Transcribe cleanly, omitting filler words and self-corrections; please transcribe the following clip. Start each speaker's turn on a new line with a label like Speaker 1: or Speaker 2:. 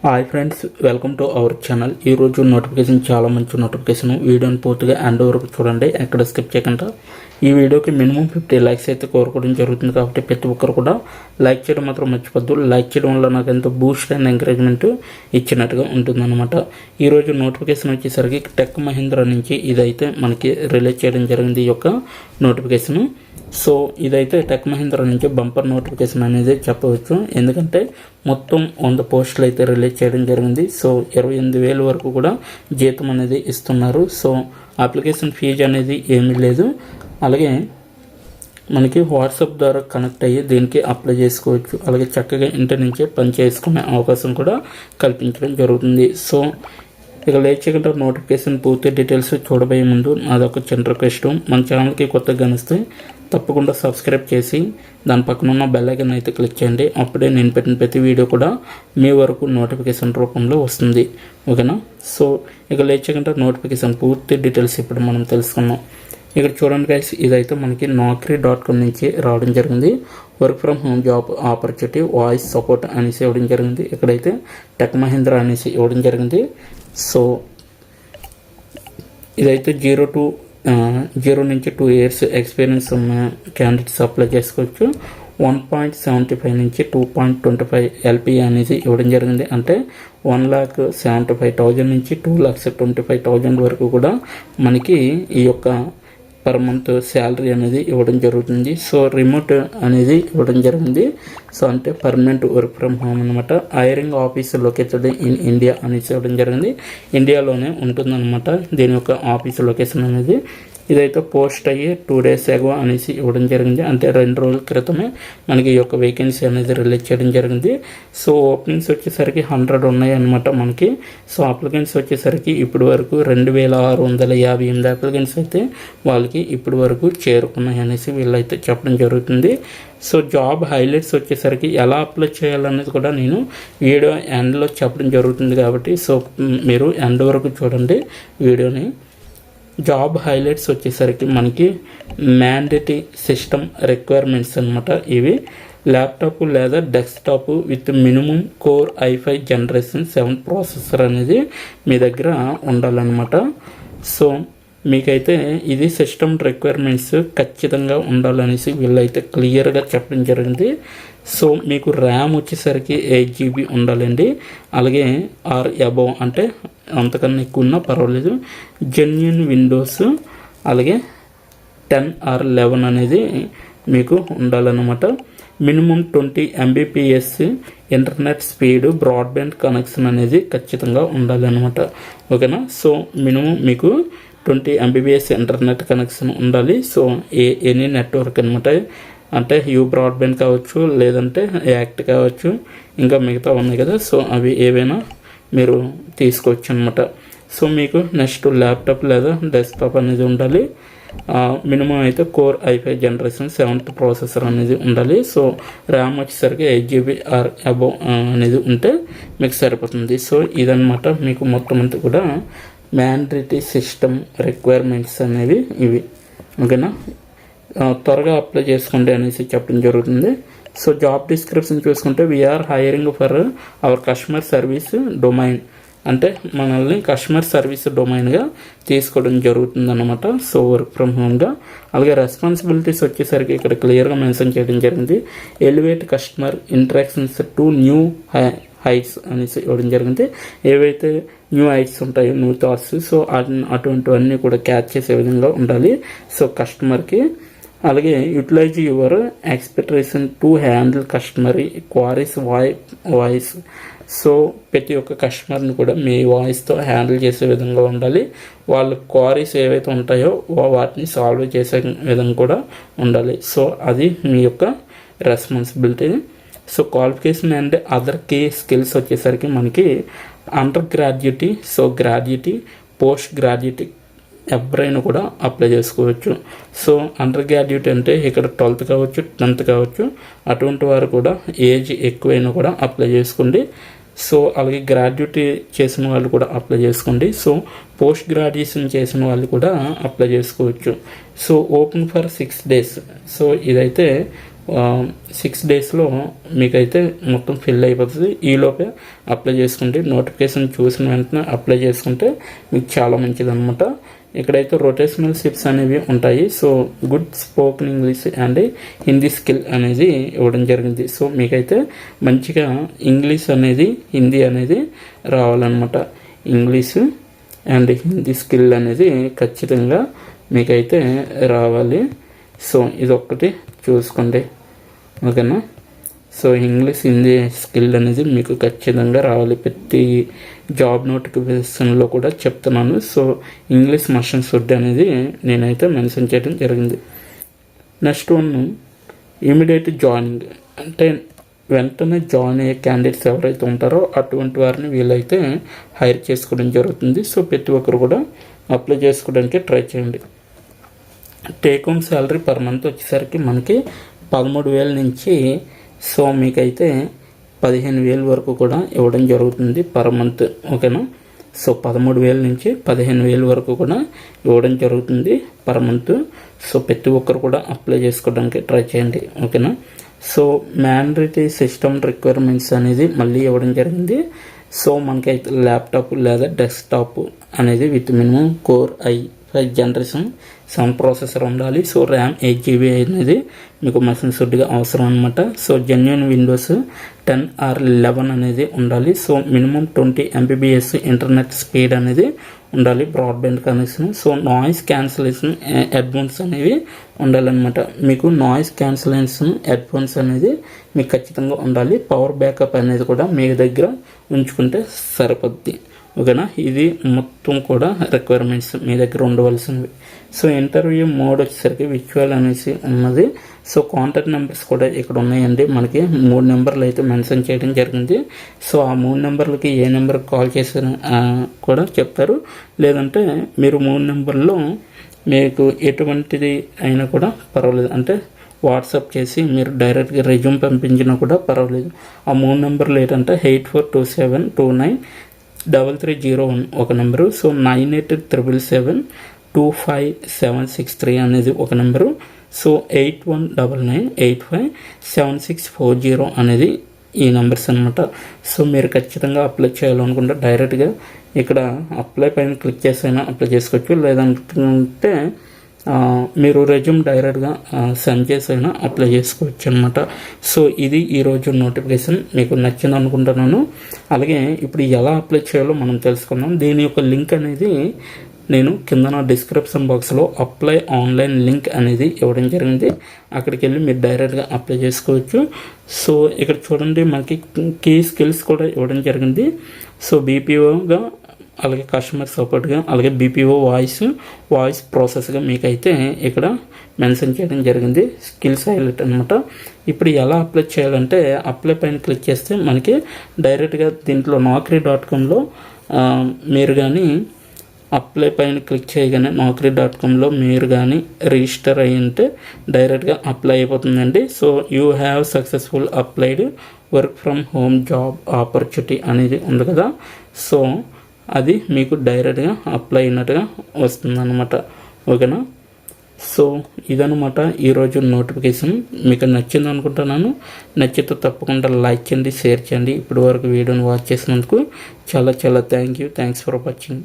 Speaker 1: Hi friends, welcome to our channel. ఈరోజు notification చాలా మంచి నోటిఫికేషన్. వీడియోని పూర్తిగా ఎండ్ వరకు చూడండి, ఎక్కడ స్కిప్ చేయకుండా. ఈ వీడియోకి మినిమం 50 లైక్స్ అయితే కోరుకోవడం జరుగుతుంది కాబట్టి ప్రతి ఒక్కరు కూడా లైక్ చేయడం మాత్రం మర్చిపోద్దు. లైక్ చేయడం వల్ల నాకు ఎంతో బూస్ట్ అండ్ ఎంకరేజ్మెంట్ ఇచ్చినట్టుగా ఉంటుందన్నమాట. ఈరోజు నోటిఫికేషన్ వచ్చేసరికి టెక్ మహీంద్రా నుంచి ఇదైతే మనకి రిలీజ్ చేయడం జరిగింది ఈ యొక్క నోటిఫికేషన్. సో ఇదైతే టెక్ మహీంద్రా నుంచి బంపర్ నోటిఫికేషన్ అనేది చెప్పవచ్చు. ఎందుకంటే మొత్తం 100 పోస్టులు అయితే రిలీజ్ చేయడం జరిగింది. సో 28,000 వరకు కూడా జీతం అనేది ఇస్తున్నారు. సో అప్లికేషన్ ఫీజు అనేది ఏమీ లేదు. అలాగే మనకి వాట్సాప్ ద్వారా కనెక్ట్ అయ్యి దీనికి అప్లై చేసుకోవచ్చు. అలాగే చక్కగా ఇంటి నుంచే పని చేసుకునే అవకాశం కూడా కల్పించడం జరుగుతుంది. సో ఇక లేట్ చేయకుండా నోటిఫికేషన్ పూర్తి డీటెయిల్స్ చూడబోయే ముందు నాదొక చిన్న రిక్వెస్ట్. మన ఛానల్కి కొత్తగా గనిస్తే తప్పకుండా సబ్స్క్రైబ్ చేసి దాని పక్కన ఉన్న బెల్ ఐకాన్ అయితే క్లిక్ చేయండి. అప్పుడే నేను పెట్టిన ప్రతి వీడియో కూడా మీ వరకు నోటిఫికేషన్ రూపంలో వస్తుంది. ఓకేనా? సో ఇక లేట్ చేయకుండా నోటిఫికేషన్ పూర్తి డీటెయిల్స్ ఇప్పుడు మనం తెలుసుకున్నాం. ఇక్కడ చూడండి గైస్, ఇదైతే మనకి naukri.com నుంచి రావడం జరిగింది. Work from home job opportunity voice support అనేసి ఇవ్వడం జరిగింది. ఇక్కడైతే టెక్ మహీంద్రా అనేసి ఇవ్వడం జరిగింది. సో ఇదైతే 0 నుంచి 2 years ఎక్స్పీరియన్స్ ఉన్న క్యాండిడేట్స్ అప్లై చేసుకోవచ్చు. 1.75 నుంచి 2.25 LPA అనేది ఇవ్వడం జరిగింది. అంటే 1,75,000 నుంచి 2,25,000 వరకు కూడా మనకి ఈ యొక్క పర్ మంత్ శాలరీ అనేది ఇవ్వడం జరుగుతుంది. సో రిమోట్ అనేది ఇవ్వడం జరిగింది. సో అంటే పర్మనెంట్ వర్క్ ఫ్రమ్ హోమ్ అనమాట. Hiring office located in India అనేసి ఇవ్వడం జరిగింది. ఇండియాలోనే ఉంటుందన్నమాట దీని యొక్క ఆఫీస్ లొకేషన్ అనేది. ఇదైతే పోస్ట్ అయ్యి 2 days ago అనేసి ఇవ్వడం జరిగింది. అంటే 2 రోజుల క్రితమే మనకి ఈ యొక్క వేకెన్సీ అనేది రిలీజ్ చేయడం జరిగింది. సో ఓపెనింగ్స్ వచ్చేసరికి 100 ఉన్నాయి అనమాట మనకి. సో అప్లికెంట్స్ వచ్చేసరికి ఇప్పటి వరకు 2,658 అప్లికెంట్స్ అయితే వాళ్ళకి ఇప్పటి వరకు చేరుకున్నాయి అనేసి వీళ్ళైతే చెప్పడం జరుగుతుంది. సో జాబ్ హైలైట్స్ వచ్చేసరికి ఎలా అప్లై చేయాలనేది కూడా నేను వీడియో ఎండ్లో చెప్పడం జరుగుతుంది కాబట్టి సో మీరు ఎండ్ వరకు చూడండి వీడియోని. జాబ్ హైలైట్స్ వచ్చేసరికి మనకి మ్యాండేటరీ సిస్టమ్ రిక్వైర్మెంట్స్ అనమాట. ఇవి ల్యాప్టాప్ లేదా desktop with minimum core i5 generation 7 processor అనేది మీ దగ్గర ఉండాలన్నమాట. సో మీకైతే ఇది సిస్టమ్ రిక్వైర్మెంట్స్ ఖచ్చితంగా ఉండాలనేసి వీళ్ళైతే క్లియర్గా చెప్పడం జరిగింది. సో మీకు ర్యామ్ వచ్చేసరికి 8 GB ఉండాలండి. అలాగే ఆర్ అబోవ్ అంటే అంతకన్నా ఎక్కువ ఉన్నా పర్వాలేదు. జెన్యూన్ విండోస్ అలాగే 10 or 11 అనేది మీకు ఉండాలన్నమాట. Minimum 20 Mbps internet speed broadband connection అనేది ఖచ్చితంగా ఉండాలన్నమాట. ఓకేనా? సో మినిమం మీకు 20 Mbps ఇంటర్నెట్ కనెక్షన్ ఉండాలి. సో ఎనీ నెట్వర్క్ అనమాట. అంటే యూ బ్రాడ్బ్యాండ్ కావచ్చు, లేదంటే యాక్ట్ కావచ్చు, ఇంకా మిగతా ఉన్నాయి కదా. సో అవి ఏవైనా మీరు తీసుకోవచ్చు అనమాట. సో మీకు నెక్స్ట్ ల్యాప్టాప్ లేదా డెస్క్టాప్ అనేది ఉండాలి. మినిమం అయితే core i5 generation 7th processor అనేది ఉండాలి. సో ర్యామ్ వచ్చేసరికి 8 GB ఆర్ అబోవ్ అనేది ఉంటే మీకు సరిపోతుంది. సో ఇదన్నమాట మీకు మొత్తం అంతా కూడా మ్యాండేటరీ సిస్టమ్ రిక్వైర్మెంట్స్ అనేవి ఇవి. ఓకేనా? త్వరగా అప్లై చేసుకోండి అనేసి చెప్పడం జరుగుతుంది. సో జాబ్ డిస్క్రిప్షన్ చూసుకుంటే we're hiring for our customer service domain, అంటే మనల్ని కస్టమర్ సర్వీస్ డొమైన్గా తీసుకోవడం జరుగుతుంది అన్నమాట. సో వర్క్ ఫ్రమ్ హోమ్గా. అలాగే రెస్పాన్సిబిలిటీస్ వచ్చేసరికి ఇక్కడ క్లియర్గా మెన్షన్ చేయడం జరిగింది. Elevate customer interactions to new heights అనేసి ఇవ్వడం జరిగింది. ఏవైతే న్యూ హైట్స్ ఉంటాయో, న్యూ థాట్స్, సో అటువంటివన్నీ కూడా క్యాచ్ చేసే విధంగా ఉండాలి సో కస్టమర్కి. అలాగే utilize your expectation to handle customer queries voice. So ప్రతి ఒక్క కస్టమర్ని కూడా మీ వాయిస్తో హ్యాండిల్ చేసే విధంగా ఉండాలి. వాళ్ళ క్వారీస్ ఏవైతే ఉంటాయో వాటిని సాల్వ్ చేసే విధంగా కూడా ఉండాలి. సో అది మీ యొక్క responsibility. So qualification and other key skills వచ్చేసరికి మనకి undergraduate, so graduate, postgraduate ఎవరైనా కూడా అప్లై చేసుకోవచ్చు. సో అండర్ గ్రాడ్యుయేట్ అంటే ఇక్కడ 12th కావచ్చు, 10th కావచ్చు, అటువంటి వారు కూడా ఏజ్ ఎక్కువైనా కూడా అప్లై చేసుకోండి. సో అలాగే గ్రాడ్యుయేట్ చేసిన వాళ్ళు కూడా అప్లై చేసుకోండి. సో పోస్ట్ గ్రాడ్యుయేషన్ చేసిన వాళ్ళు కూడా అప్లై చేసుకోవచ్చు. So open for 6 days. So ఇదైతే 6 డేస్లో మీకైతే మొత్తం ఫిల్ అయిపోతుంది. ఈలోపే అప్లై చేసుకుంటే నోటిఫికేషన్ చూసిన వెంటనే అప్లై చేసుకుంటే మీకు చాలా మంచిది అనమాట. ఇక్కడైతే రొటేషనల్ షిఫ్ట్స్ అనేవి ఉంటాయి. So good spoken English and Hindi skill అనేది ఇవ్వడం జరిగింది. సో మీకైతే మంచిగా ఇంగ్లీష్ అనేది హిందీ అనేది రావాలన్నమాట. ఇంగ్లీషు అండ్ హిందీ స్కిల్ అనేది ఖచ్చితంగా మీకైతే రావాలి. సో ఇదొక్కటి చూసుకోండి, ఓకేనా. సో ఇంగ్లీష్ హిందీ స్కిల్ అనేది మీకు ఖచ్చితంగా రావాలి. ప్రతి జాబ్ నోటిఫికేషన్లో కూడా చెప్తున్నాను. So English must and should అనేది నేనైతే మెన్షన్ చేయడం జరిగింది. నెక్స్ట్ వన్ ఇమీడియట్ జాయినింగ్, అంటే వెంటనే జాయిన్ అయ్యే క్యాండిడేట్స్ ఎవరైతే ఉంటారో అటువంటి వారిని వీళ్ళైతే హైర్ చేసుకోవడం జరుగుతుంది. సో ప్రతి ఒక్కరు కూడా అప్లై చేసుకోవడానికి ట్రై చేయండి. Take home salary per month వచ్చేసరికి మనకి 13,000 నుంచి సో మీకైతే 15,000 వరకు కూడా ఇవ్వడం జరుగుతుంది పర్ మంత్, ఓకేనా. సో 13,000 నుంచి 15,000 వరకు కూడా ఇవ్వడం జరుగుతుంది పర్ మంత్. సో ప్రతి ఒక్కరు కూడా అప్లై చేసుకోవడానికి ట్రై చేయండి, ఓకేనా. సో మ్యాండేటరీ సిస్టమ్ రిక్వైర్మెంట్స్ అనేది మళ్ళీ ఇవ్వడం జరిగింది. సో మనకైతే ల్యాప్టాప్ లేదా డెస్క్టాప్ అనేది with minimum core i5 generation 7 processor ఉండాలి. సో ర్యామ్ 8 GB అనేది మీకు మస్ట్ అండ్ షుడ్గా అవసరం అనమాట. సో జెన్యూన్ విండోస్ 10 or 11 అనేది ఉండాలి. So minimum 20 Mbps internet speed అనేది ఉండాలి, broadband connection. So noise cancellation headphones అనేవి ఉండాలన్నమాట. మీకు నాయిస్ క్యాన్సిలేషన్ హెడ్ఫోన్స్ అనేది మీకు ఖచ్చితంగా ఉండాలి. పవర్ బ్యాకప్ అనేది కూడా మీ దగ్గర ఉంచుకుంటే సరిపోద్ది, ఓకేనా. ఇది మొత్తం కూడా రిక్వైర్మెంట్స్ మీ దగ్గర ఉండవలసినవి. సో ఇంటర్వ్యూ మోడ్ వచ్చేసరికి విజువల్ అనేసి ఉన్నది. సో కాంటాక్ట్ నెంబర్స్ కూడా ఇక్కడ ఉన్నాయండి. మనకి 3 నెంబర్లు అయితే మెన్షన్ చేయడం జరిగింది. సో ఆ 3 నెంబర్లకి ఏ నెంబర్కి కాల్ చేసిన కూడా చెప్తారు. లేదంటే మీరు 3 నెంబర్లో మీకు ఎటువంటిది అయినా కూడా పర్వాలేదు, అంటే వాట్సాప్ చేసి మీరు డైరెక్ట్గా రెజ్యూమ్ పంపించినా కూడా పర్వాలేదు. ఆ 3 నెంబర్లు ఏంటంటే 8427293301 ఒక నెంబరు. సో 9877725763 అనేది ఒక నెంబరు. సో 8199857640 అనేది ఈ నెంబర్స్ అనమాట. సో మీరు ఖచ్చితంగా అప్లై చేయాలనుకుంటే డైరెక్ట్గా ఇక్కడ అప్లై పైన క్లిక్ చేసైనా అప్లై చేసుకోవచ్చు. లేదంటే మీరు రెజ్యూమ్ డైరెక్ట్గా సెండ్ చేసైనా అప్లై చేసుకోవచ్చు అనమాట. సో ఇది ఈరోజు నోటిఫికేషన్ మీకు నచ్చింది అనుకుంటున్నాను. అలాగే ఇప్పుడు ఎలా అప్లై చేయాలో మనం తెలుసుకుందాం. దీని యొక్క లింక్ అనేది నేను కింద నా డిస్క్రిప్షన్ బాక్స్లో అప్లై ఆన్లైన్ లింక్ అనేది ఇవ్వడం జరిగింది. అక్కడికి వెళ్ళి మీరు డైరెక్ట్గా అప్లై చేసుకోవచ్చు. సో ఇక్కడ చూడండి మనకి కీ స్కిల్స్ కూడా ఇవ్వడం జరిగింది. సో బీపీఓగా, అలాగే కస్టమర్ సపోర్ట్గా, అలాగే బీపీఓ వాయిస్ ప్రాసెస్గా మీకైతే ఇక్కడ మెన్షన్ చేయడం జరిగింది. స్కిల్స్ హైలైట్ అనమాట. ఇప్పుడు ఎలా అప్లై చేయాలంటే అప్లై పైన క్లిక్ చేస్తే మనకి డైరెక్ట్గా దీంట్లో naukri.comలో మీరు కానీ అప్లై పైన క్లిక్ చేయగానే naukri.comలో మీరు కానీ రిజిస్టర్ అయ్యి ఉంటే డైరెక్ట్గా అప్లై అయిపోతుందండి. So you have successful applied work from home job opportunity అనేది ఉంది కదా. సో అది మీకు డైరెక్ట్గా అప్లై అయినట్టుగా వస్తుందన్నమాట, ఓకేనా. సో ఇదనమాట ఈరోజు నోటిఫికేషన్. మీకు నచ్చింది అనుకుంటున్నాను. నచ్చితే తప్పకుండా లైక్ చేయండి, షేర్ చేయండి. ఇప్పటి వరకు వీడియోని వాచ్ చేసినందుకు చాలా థ్యాంక్స్ ఫర్ వాచింగ్.